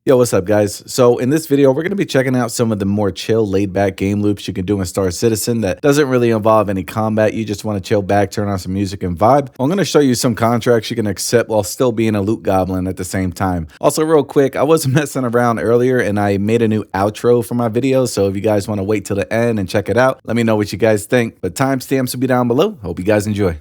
Yo, what's up, guys? So, in this video, we're going to be checking out some of the more chill, laid back game loops you can do in Star Citizen that doesn't really involve any combat. You just want to chill back, turn on some music, and vibe. I'm going to show you some contracts you can accept while still being a loot goblin at the same time. Also, real quick, I was messing around earlier and I made a new outro for my video. So, if you guys want to wait till the end and check it out, let me know what you guys think. But timestamps will be down below. Hope you guys enjoy.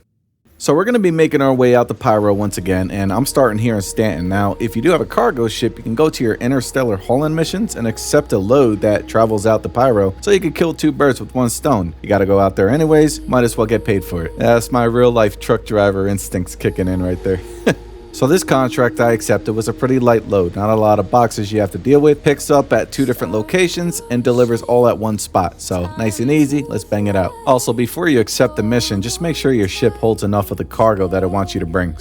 So we're going to be making our way out the Pyro once again, and I'm starting here in Stanton. Now, if you do have a cargo ship, you can go to your Interstellar hauling missions and accept a load that travels out the Pyro, so you can kill two birds with one stone. You got to go out there anyways, might as well get paid for it. That's my real life truck driver instincts kicking in right there. So this contract I accepted was a pretty light load, not a lot of boxes you have to deal with, picks up at 2 different locations and delivers all at one spot. So nice and easy, let's bang it out. Also, before you accept the mission, just make sure your ship holds enough of the cargo that it wants you to bring.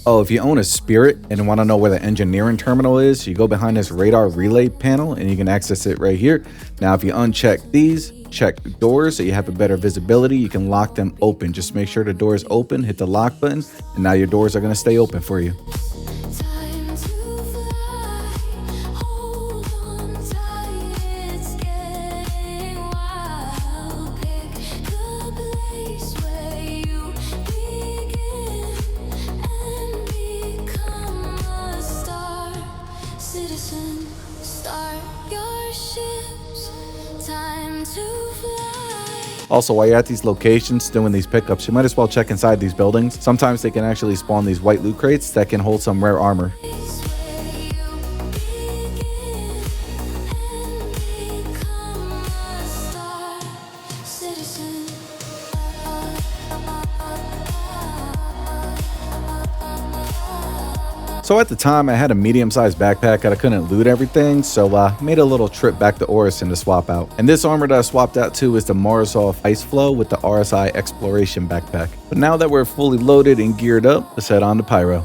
Oh, if you own a Spirit and want to know where the engineering terminal is, you go behind this radar relay panel and you can access it right here. Now, if you uncheck these, check doors so you have a better visibility, you can lock them open. Just make sure the door is open, hit the lock button, and now your doors are going to stay open for you. Also, while you're at these locations doing these pickups, you might as well check inside these buildings. Sometimes they can actually spawn these white loot crates that can hold some rare armor. So at the time, I had a medium-sized backpack and I couldn't loot everything, so I made a little trip back to Orison to swap out. And this armor that I swapped out to is the Marzov Ice Flow with the RSI Exploration backpack. But now that we're fully loaded and geared up, let's head on to Pyro.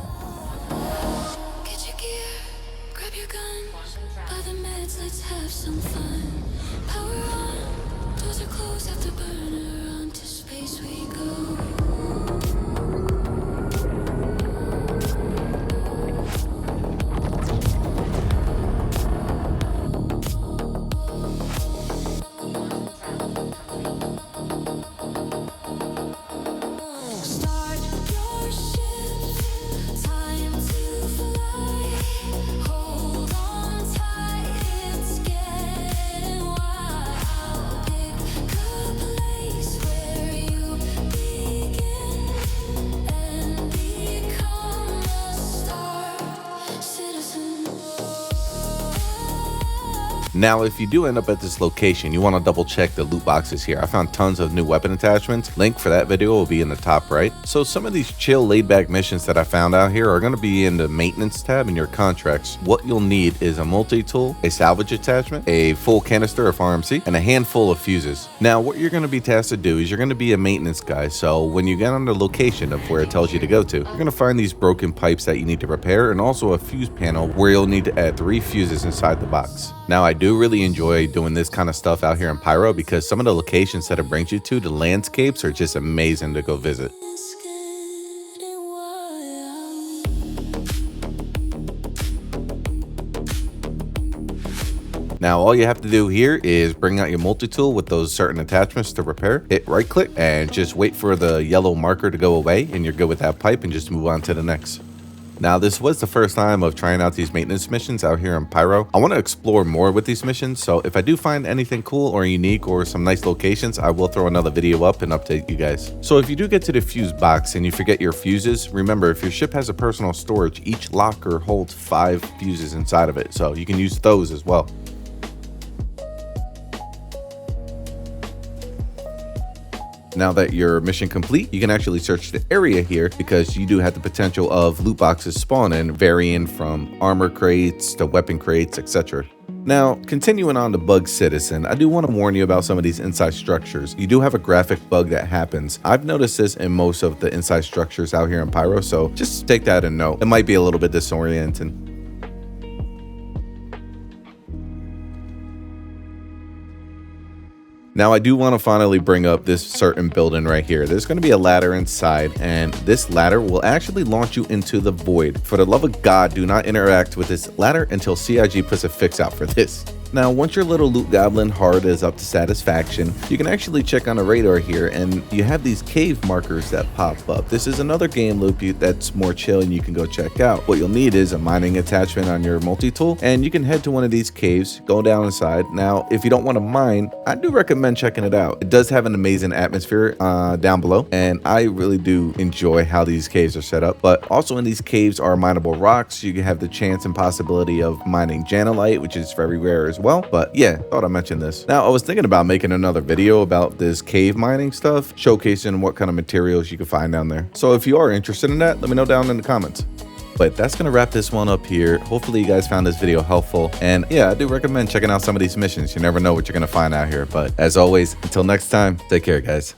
Now, if you do end up at this location, you want to double check the loot boxes here. I found tons of new weapon attachments. Link for that video will be in the top right. So some of these chill laid back missions that I found out here are going to be in the maintenance tab in your contracts. What you'll need is a multi-tool, a salvage attachment, a full canister of RMC, and a handful of fuses. Now, what you're going to be tasked to do is you're going to be a maintenance guy. So when you get on the location of where it tells you to go to, you're going to find these broken pipes that you need to repair and also a fuse panel where you'll need to add 3 fuses inside the box. Now, I do really enjoy doing this kind of stuff out here in Pyro because some of the locations that it brings you to, the landscapes are just amazing to go visit. Now, all you have to do here is bring out your multi-tool with those certain attachments to repair, hit right click, and just wait for the yellow marker to go away, and you're good with that pipe and just move on to the next. Now, this was the first time of trying out these maintenance missions out here in Pyro. I want to explore more with these missions, so if I do find anything cool or unique or some nice locations, I will throw another video up and update you guys. So if you do get to the fuse box and you forget your fuses, remember, if your ship has a personal storage, each locker holds 5 fuses inside of it, so you can use those as well. Now that your mission complete, you can actually search the area here because you do have the potential of loot boxes spawning, varying from armor crates to weapon crates, etc. Now, continuing on to Bug Citizen, I do want to warn you about some of these inside structures. You do have a graphic bug that happens. I've noticed this in most of the inside structures out here in Pyro, so just take that in note. It might be a little bit disorienting. Now, I do want to finally bring up this certain building right here. There's going to be a ladder inside, and this ladder will actually launch you into the void. For the love of God, do not interact with this ladder until CIG puts a fix out for this. Now, once your little loot goblin heart is up to satisfaction, you can actually check on the radar here, and you have these cave markers that pop up. This is another game loop that's more chill and you can go check out. What you'll need is a mining attachment on your multi-tool, and you can head to one of these caves, go down inside. Now, if you don't want to mine, I do recommend checking it out. It does have an amazing atmosphere down below, and I really do enjoy how these caves are set up. But also in these caves are mineable rocks. You can have the chance and possibility of mining janolite, which is very rare as well. But yeah, thought I'd mention this. Now, I was thinking about making another video about this cave mining stuff, showcasing what kind of materials you can find down there. So if you are interested in that, let me know down in the comments. But that's going to wrap this one up here. Hopefully you guys found this video helpful. And yeah, I do recommend checking out some of these missions. You never know what you're going to find out here. But as always, until next time, take care, guys.